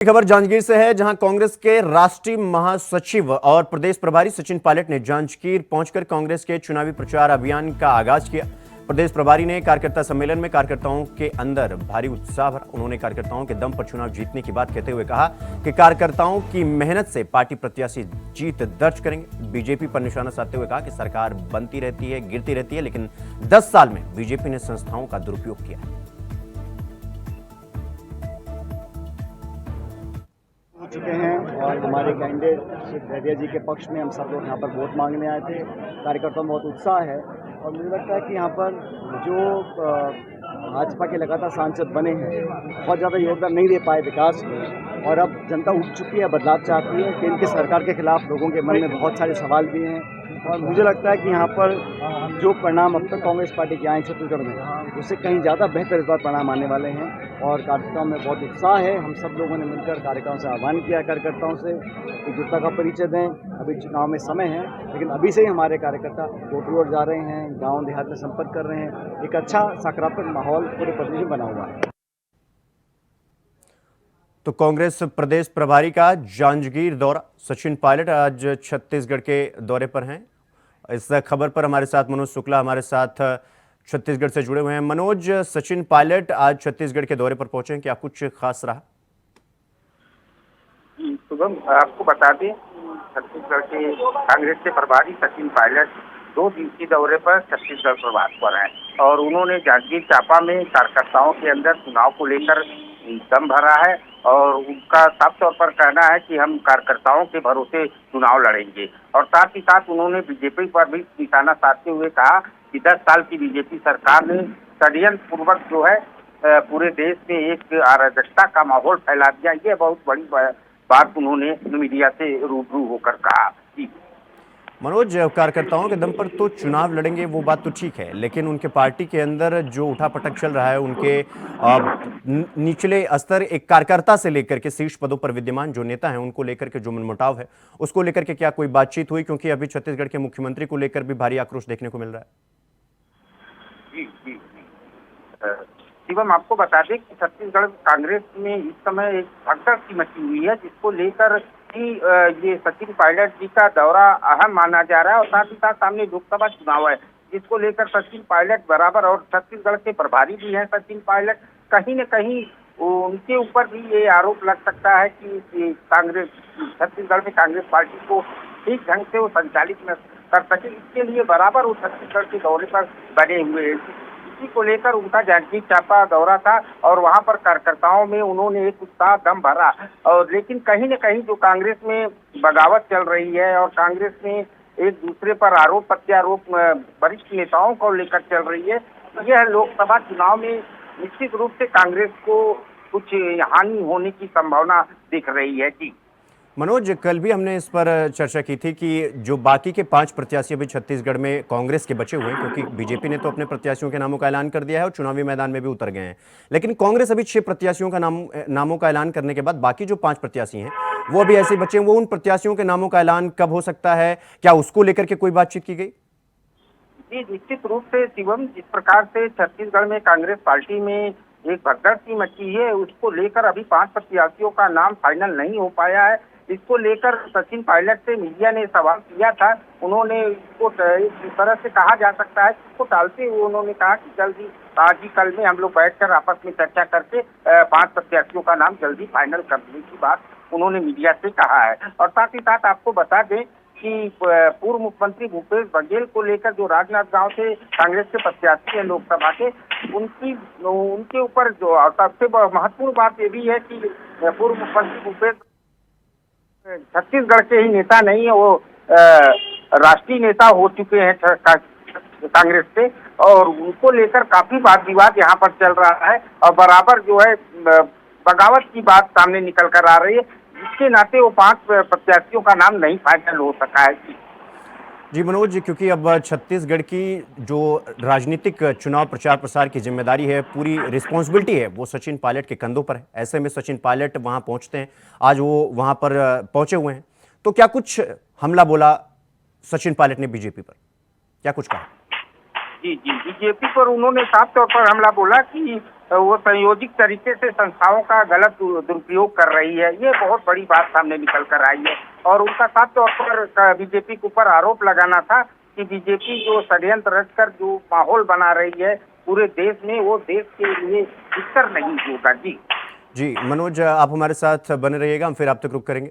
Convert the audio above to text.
खबर जांजगीर से है, जहां कांग्रेस के राष्ट्रीय महासचिव और प्रदेश प्रभारी सचिन पायलट ने जांजगीर पहुंचकर कांग्रेस के चुनावी प्रचार अभियान का आगाज किया। प्रदेश प्रभारी ने कार्यकर्ता सम्मेलन में कार्यकर्ताओं के अंदर भारी उत्साह भरा। उन्होंने कार्यकर्ताओं के दम पर चुनाव जीतने की बात कहते हुए कहा कि कार्यकर्ताओं की मेहनत से पार्टी प्रत्याशी जीत दर्ज करेंगे। बीजेपी पर निशाना साधते हुए कहा कि सरकार बनती रहती है, गिरती रहती है, लेकिन 10 साल में बीजेपी ने संस्थाओं का दुरुपयोग किया है। चुके हैं और हमारे कैंडिडेट श्री धैर्य जी के पक्ष में हम सब लोग यहाँ पर वोट मांगने आए थे। कार्यकर्ताओं में बहुत उत्साह है और मुझे लगता है कि यहाँ पर जो भाजपा के लगातार सांसद बने हैं बहुत ज़्यादा योगदान नहीं दे पाए विकास में, और अब जनता उठ चुकी है, बदलाव चाहती है। केंद्र की सरकार के खिलाफ लोगों के मन में बहुत सारे सवाल भी हैं और मुझे लगता है कि यहाँ पर जो परिणाम अब तक कांग्रेस पार्टी के आए छत्तीसगढ़ में, उससे कहीं ज़्यादा बेहतर इस बार परिणाम आने वाले हैं और कार्यकर्ताओं में बहुत उत्साह है। हम सब लोगों ने मिलकर कार्यकर्ताओं से आह्वान किया, कार्यकर्ताओं से एकजुटता का परिचय दें। अभी चुनाव में समय है, लेकिन अभी से ही हमारे कार्यकर्ता डोर टू डोर जा रहे हैं, गाँव देहात में संपर्क कर रहे हैं। एक अच्छा सकारात्मक माहौल पूरे प्रदेश में बना हुआ है। तो कांग्रेस प्रदेश प्रभारी का जांजगीर दौरा, सचिन पायलट आज छत्तीसगढ़ के दौरे पर हैं। इस खबर पर हमारे साथ मनोज शुक्ला हमारे साथ छत्तीसगढ़ से जुड़े हुए हैं। मनोज, सचिन पायलट आज छत्तीसगढ़ के दौरे पर पहुंचे हैं, क्या कुछ खास रहा? शुभम, आपको बता दें छत्तीसगढ़ के कांग्रेस के प्रभारी सचिन पायलट 2 दिवसीय दौरे पर छत्तीसगढ़ प्रवास पर हैं और उन्होंने जांजगीर चांपा में कार्यकर्ताओं के अंदर चुनाव को लेकर दम भरा है और उनका साफ तौर पर कहना है कि हम कार्यकर्ताओं के भरोसे चुनाव लड़ेंगे। और साथ ही साथ उन्होंने बीजेपी पर भी निशाना साधते हुए कहा कि 10 साल की बीजेपी सरकार ने षड्यंत्र पूर्वक जो है पूरे देश में एक अराजकता का माहौल फैला दिया। ये बहुत बड़ी बात उन्होंने मीडिया से रूबरू होकर कहा। मनोज, कार्यकर्ताओं के दम पर तो चुनाव लड़ेंगे, वो बात तो ठीक है, लेकिन उनके पार्टी के अंदर जो उठापटक चल रहा है, उनके निचले स्तर एक कार्यकर्ता से लेकर के शीर्ष पदों पर विद्यमान जो नेता हैं उनको लेकर के जो मनमुटाव है, उसको लेकर के क्या कोई बातचीत हुई? क्योंकि अभी छत्तीसगढ़ के मुख्यमंत्री को लेकर भी भारी आक्रोश देखने को मिल रहा है। जी शिवम, आपको बता दें कि छत्तीसगढ़ कांग्रेस में इस समय एक भगदड़ सी मची हुई है, जिसको लेकर कि ये सचिन पायलट जी का दौरा अहम माना जा रहा है और साथ ही साथ सामने लोकसभा चुनाव है, जिसको लेकर सचिन पायलट बराबर, और छत्तीसगढ़ के प्रभारी भी हैं सचिन पायलट, कहीं न कहीं उनके ऊपर भी ये आरोप लग सकता है कि कांग्रेस छत्तीसगढ़ में कांग्रेस पार्टी को ठीक ढंग से वो संचालित न कर सके, इसके लिए बराबर वो छत्तीसगढ़ के दौरे पर बने हुए हैं। इसी को लेकर उनका जांजगीर चांपा दौरा था और वहां पर कार्यकर्ताओं में उन्होंने एक उत्साह दम भरा, और लेकिन कहीं न कहीं जो कांग्रेस में बगावत चल रही है और कांग्रेस में एक दूसरे पर आरोप प्रत्यारोप वरिष्ठ नेताओं को लेकर चल रही है, यह लोकसभा चुनाव में निश्चित रूप से कांग्रेस को कुछ हानि होने की संभावना दिख रही है। जी मनोज, कल भी हमने इस पर चर्चा की थी कि जो बाकी के 5 प्रत्याशी अभी छत्तीसगढ़ में कांग्रेस के बचे हुए हैं, क्योंकि बीजेपी ने तो अपने प्रत्याशियों के नामों का ऐलान कर दिया है और चुनावी मैदान में भी उतर गए हैं, लेकिन कांग्रेस अभी 6 प्रत्याशियों का नामों का ऐलान करने के बाद बाकी जो 5 प्रत्याशी हैं वो अभी ऐसे बचे हैं। वो उन प्रत्याशियों के नामों का ऐलान कब हो सकता है? क्या उसको लेकर के कोई बातचीत की गई? जी, निश्चित रूप से शिवम, जिस प्रकार से छत्तीसगढ़ में कांग्रेस पार्टी में एक भगदड़ सी मची है, उसको लेकर अभी 5 प्रत्याशियों का नाम फाइनल नहीं हो पाया है। इसको लेकर सचिन पायलट से मीडिया ने सवाल किया था। उन्होंने इसको इस तरह से कहा जा सकता है, इसको टालते हुए उन्होंने कहा कि जल्दी आज ही कल में हम लोग बैठकर आपस में चर्चा करके 5 प्रत्याशियों का नाम जल्दी फाइनल कर देने की बात उन्होंने मीडिया से कहा है। और साथ ही साथ आपको बता दें कि पूर्व मुख्यमंत्री भूपेश बघेल को लेकर जो राजनांदगांव से कांग्रेस के प्रत्याशी हैं लोकसभा के, उनके ऊपर जो सबसे महत्वपूर्ण बात ये भी है कि पूर्व मुख्यमंत्री भूपेश छत्तीसगढ़ के ही नेता नहीं है, वो राष्ट्रीय नेता हो चुके हैं कांग्रेस से, और उनको लेकर काफी वाद विवाद यहाँ पर चल रहा है और बराबर जो है बगावत की बात सामने निकल कर आ रही है, जिसके नाते वो 5 प्रत्याशियों का नाम नहीं फाइनल हो सका है। जी मनोज, क्योंकि अब छत्तीसगढ़ की जो राजनीतिक चुनाव प्रचार प्रसार की जिम्मेदारी है, पूरी रिस्पॉन्सिबिलिटी है, वो सचिन पायलट के कंधों पर है। ऐसे में सचिन पायलट वहां पहुंचते हैं, आज वो वहां पर पहुंचे हुए हैं, तो क्या कुछ हमला बोला सचिन पायलट ने बीजेपी पर? क्या कुछ कहा? जी जी बीजेपी पर उन्होंने साफ तौर पर हमला बोला कि वो संयोजित तरीके से संस्थाओं का गलत दुरुपयोग कर रही है। ये बहुत बड़ी बात सामने निकल कर आई है और उनका साफ तौर पर बीजेपी के ऊपर आरोप लगाना था कि बीजेपी जो षड्यंत्र रचकर जो माहौल बना रही है पूरे देश में, वो देश के लिए बेहतर नहीं होगा। जी जी मनोज, आप हमारे साथ बने रहिएगा, हम फिर आप तक रुक करेंगे।